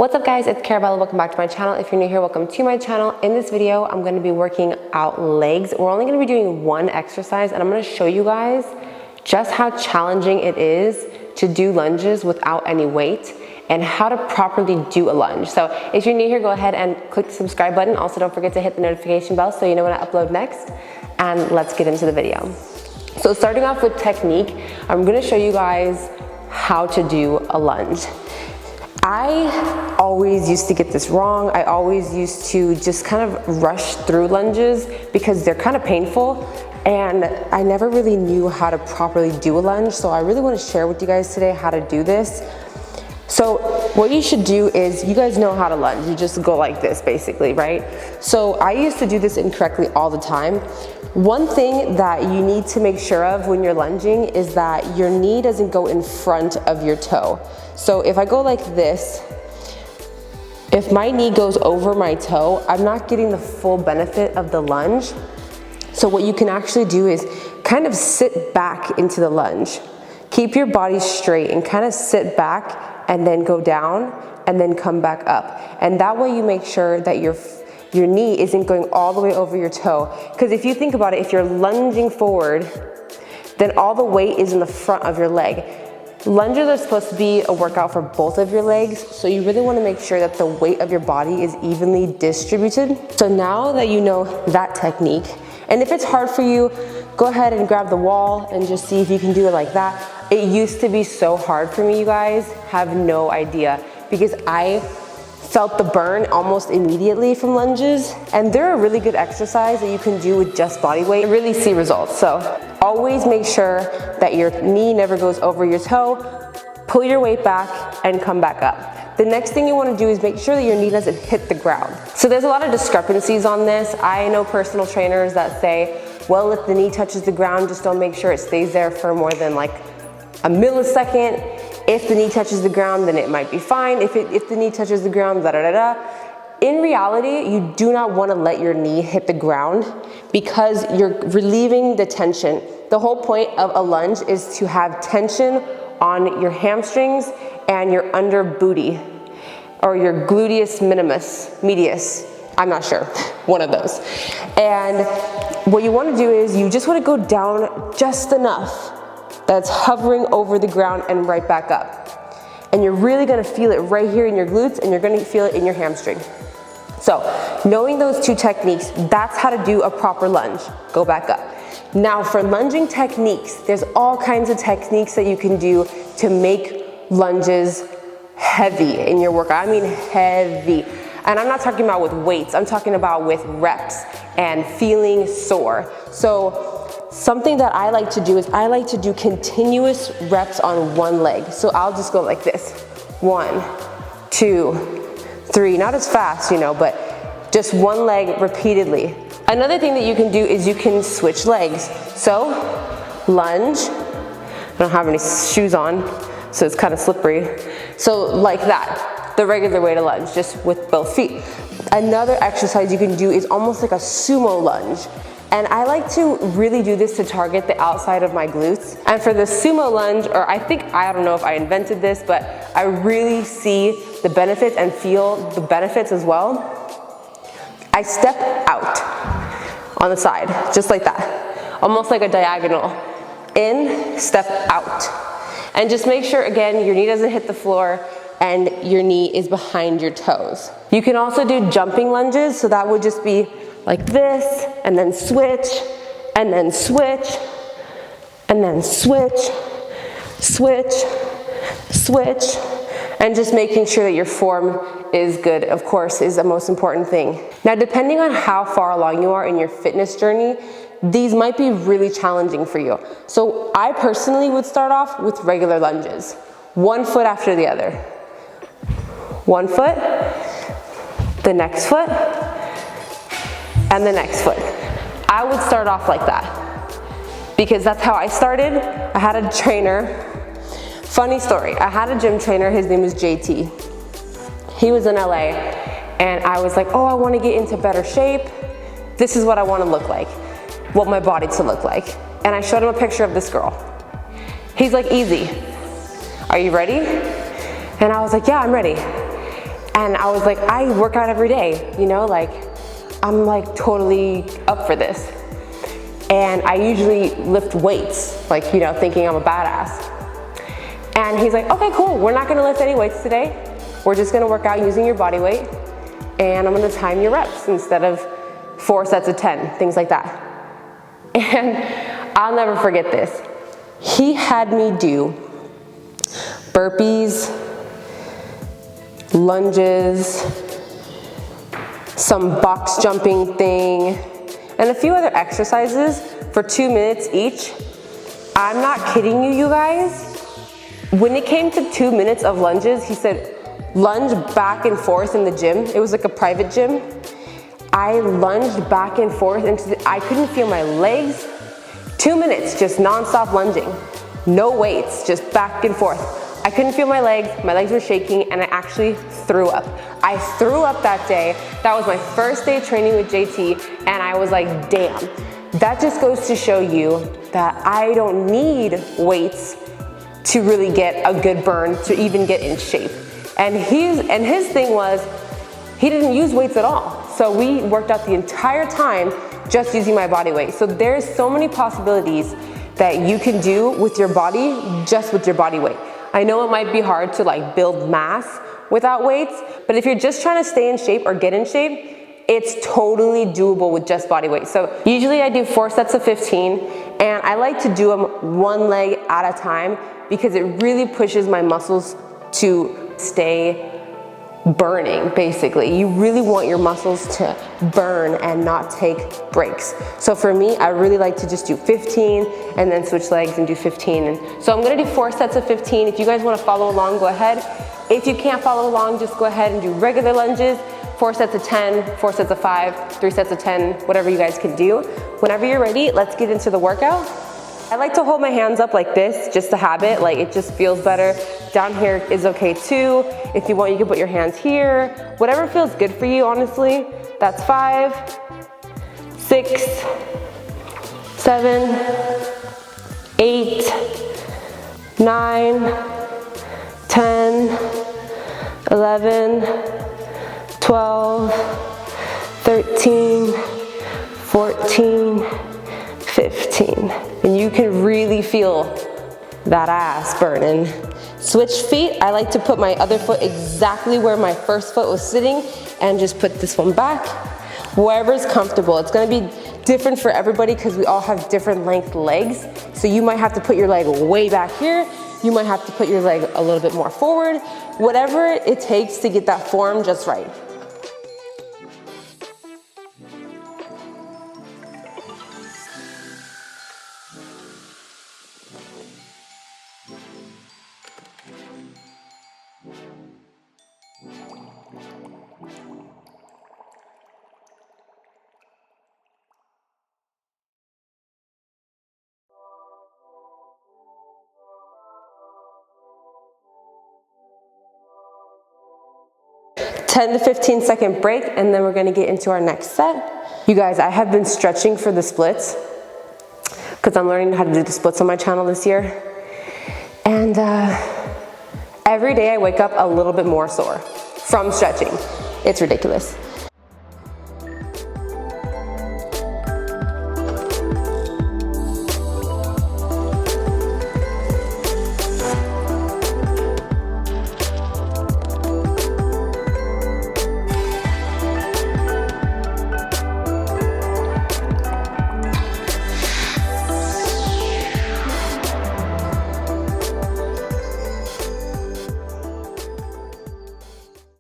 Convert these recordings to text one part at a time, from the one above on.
What's up guys, it's Carabella, welcome back to my channel. If you're new here, welcome to my channel. In this video, I'm gonna be working out legs. We're only gonna be doing one exercise and I'm gonna show you guys just how challenging it is to do lunges without any weight and how to properly do a lunge. So if you're new here, go ahead and click the subscribe button. Also, don't forget to hit the notification bell so you know when I upload next. And let's get into the video. So starting off with technique, I'm gonna show you guys how to do a lunge. I always used to get this wrong. I always used to just kind of rush through lunges because they're kind of painful and I never really knew how to properly do a lunge. So I really want to share with you guys today how to do this. So what you should do is, you guys know how to lunge. You just go like this basically, right? So I used to do this incorrectly all the time. One thing that you need to make sure of when you're lunging is that your knee doesn't go in front of your toe. So if I go like this, if my knee goes over my toe, I'm not getting the full benefit of the lunge. So what you can actually do is kind of sit back into the lunge. Keep your body straight and kind of sit back and then go down and then come back up. And that way you make sure that your knee isn't going all the way over your toe. Because if you think about it, if you're lunging forward, then all the weight is in the front of your leg. Lunges are supposed to be a workout for both of your legs, so you really want to make sure that the weight of your body is evenly distributed. So now that you know that technique, and if it's hard for you, go ahead and grab the wall and just see if you can do it like that. It used to be so hard for me, you guys have no idea, because I felt the burn almost immediately from lunges, and they're a really good exercise that you can do with just body weight and really see results. So always make sure that your knee never goes over your toe, pull your weight back and come back up. The next thing you want to do is make sure that your knee doesn't hit the ground. So there's a lot of discrepancies on this. I know personal trainers that say, well, if the knee touches the ground, just don't make sure it stays there for more than like a millisecond. If the knee touches the ground, then it might be fine. If the knee touches the ground, da-da-da-da. In reality, you do not want to let your knee hit the ground because you're relieving the tension. The whole point of a lunge is to have tension on your hamstrings and your under booty, or your gluteus medius. I'm not sure, one of those. And what you want to do is you just want to go down just enough that's hovering over the ground and right back up. And you're really gonna feel it right here in your glutes, and you're gonna feel it in your hamstring. So knowing those two techniques, that's how to do a proper lunge. Go back up. Now for lunging techniques, there's all kinds of techniques that you can do to make lunges heavy in your workout. I mean heavy. And I'm not talking about with weights, I'm talking about with reps and feeling sore. So something that I like to do is I like to do continuous reps on one leg. So I'll just go like this. 1, 2, 3, not as fast, but just one leg repeatedly. Another thing that you can do is you can switch legs. So lunge, I don't have any shoes on, so it's kind of slippery. So like that, the regular way to lunge, just with both feet. Another exercise you can do is almost like a sumo lunge. And I like to really do this to target the outside of my glutes. And for the sumo lunge, or I don't know if I invented this, but I really see the benefits and feel the benefits as well. I step out on the side, just like that. Almost like a diagonal. In, step out. And just make sure, again, your knee doesn't hit the floor and your knee is behind your toes. You can also do jumping lunges, so that would just be like this, and then switch, and then switch, and then switch, switch, switch, and just making sure that your form is good, of course, is the most important thing. Now, depending on how far along you are in your fitness journey, these might be really challenging for you. So I personally would start off with regular lunges. One foot after the other. One foot, the next foot, and the next foot. I would start off like that because that's how I started. I had a trainer. Funny story, I had a gym trainer, his name was JT. He was in LA and I was like, oh, I want to get into better shape. This is what I want to look like, what my body to look like. And I showed him a picture of this girl. He's like, easy. Are you ready? And I was like, yeah, I'm ready. And I was like, I work out every day, you know, like I'm like totally up for this. And I usually lift weights, like, you know, thinking I'm a badass. And he's like, okay, cool, we're not gonna lift any weights today. We're just gonna work out using your body weight, and I'm gonna time your reps instead of 4 sets of 10, things like that. And I'll never forget this. He had me do burpees, lunges, some box jumping thing, and a few other exercises for 2 minutes each. I'm not kidding you, you guys. When it came to 2 minutes of lunges, he said, lunge back and forth in the gym. It was like a private gym. I lunged back and forth I couldn't feel my legs. 2 minutes, just nonstop lunging. No weights, just back and forth. I couldn't feel my legs were shaking, and I actually threw up. I threw up that day. That was my first day training with JT, and I was like, damn. That just goes to show you that I don't need weights to really get a good burn, to even get in shape. And his thing was, he didn't use weights at all. So we worked out the entire time just using my body weight. So there's so many possibilities that you can do with your body, just with your body weight. I know it might be hard to like build mass without weights, but if you're just trying to stay in shape or get in shape, it's totally doable with just body weight. So usually I do 4 sets of 15, and I like to do them one leg at a time because it really pushes my muscles to stay burning, basically. You really want your muscles to burn and not take breaks. So for me, I really like to just do 15 and then switch legs and do 15. And so I'm gonna do 4 sets of 15. If you guys wanna follow along, go ahead. If you can't follow along, just go ahead and do regular lunges, 4 sets of 10, 4 sets of 5, 3 sets of 10, whatever you guys can do. Whenever you're ready, let's get into the workout. I like to hold my hands up like this, just a habit, like it just feels better. Down here is okay too. If you want, you can put your hands here. Whatever feels good for you, honestly. That's 5, 6, 7, 8, 9, 10, 11, 12, 13, 14, 15. And you can really feel that ass burning. Switch feet. I like to put my other foot exactly where my first foot was sitting and just put this one back, wherever's comfortable. It's gonna be different for everybody because we all have different length legs. So you might have to put your leg way back here. You might have to put your leg a little bit more forward. Whatever it takes to get that form just right. (10 to 15 second break, and then we're gonna get into our next set. You guys, I have been stretching for the splits because I'm learning how to do the splits on my channel this year. And every day I wake up a little bit more sore from stretching. It's ridiculous.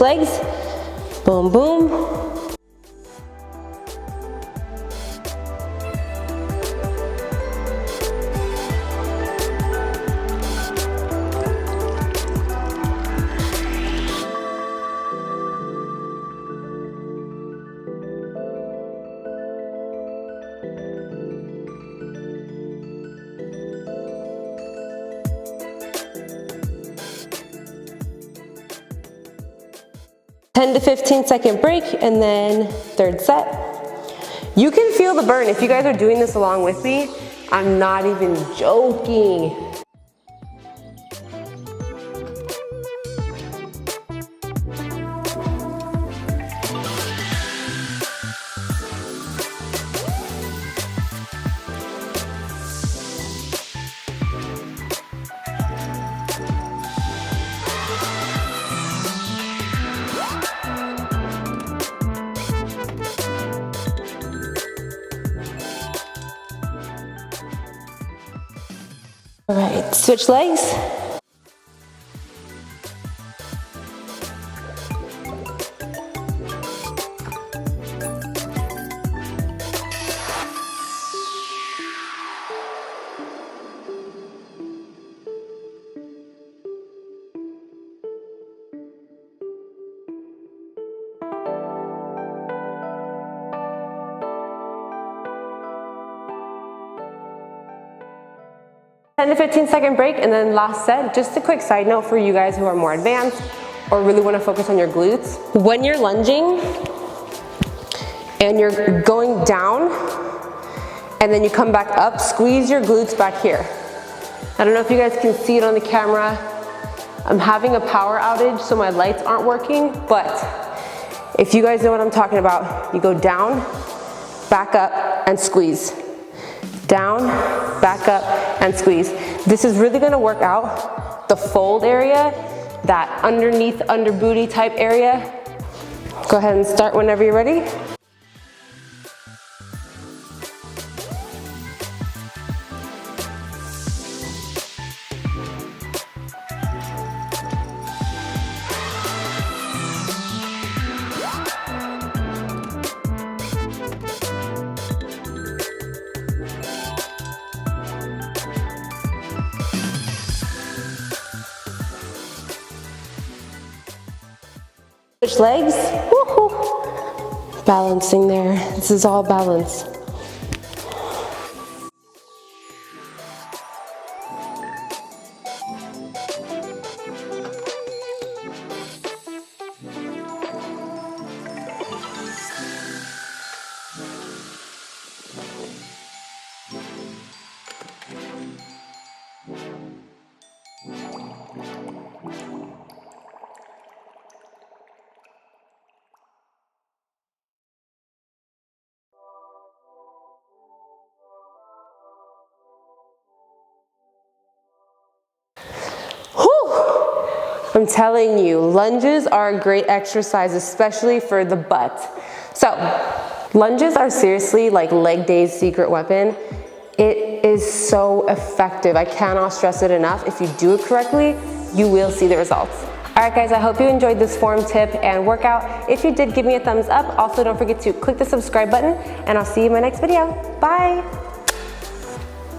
Legs, boom, boom. (10 to 15 second break, and then third set. You can feel the burn. If you guys are doing this along with me, I'm not even joking. All right, switch legs. To 15-second break and then last set. Just a quick side note for you guys who are more advanced or really want to focus on your glutes. When you're lunging and you're going down and then you come back up, squeeze your glutes back here. I don't know if you guys can see it on the camera. I'm having a power outage, so my lights aren't working, but if you guys know what I'm talking about, you go down, back up, and squeeze. Down, back up, and squeeze. This is really gonna work out the fold area, that underneath, under booty type area. Go ahead and start whenever you're ready. Switch legs. Woo-hoo. Balancing there. This is all balance. I'm telling you, lunges are a great exercise, especially for the butt. So, lunges are seriously like leg day's secret weapon. It is so effective. I cannot stress it enough. If you do it correctly, you will see the results. All right, guys, I hope you enjoyed this form, tip, and workout. If you did, give me a thumbs up. Also, don't forget to click the subscribe button, and I'll see you in my next video. Bye.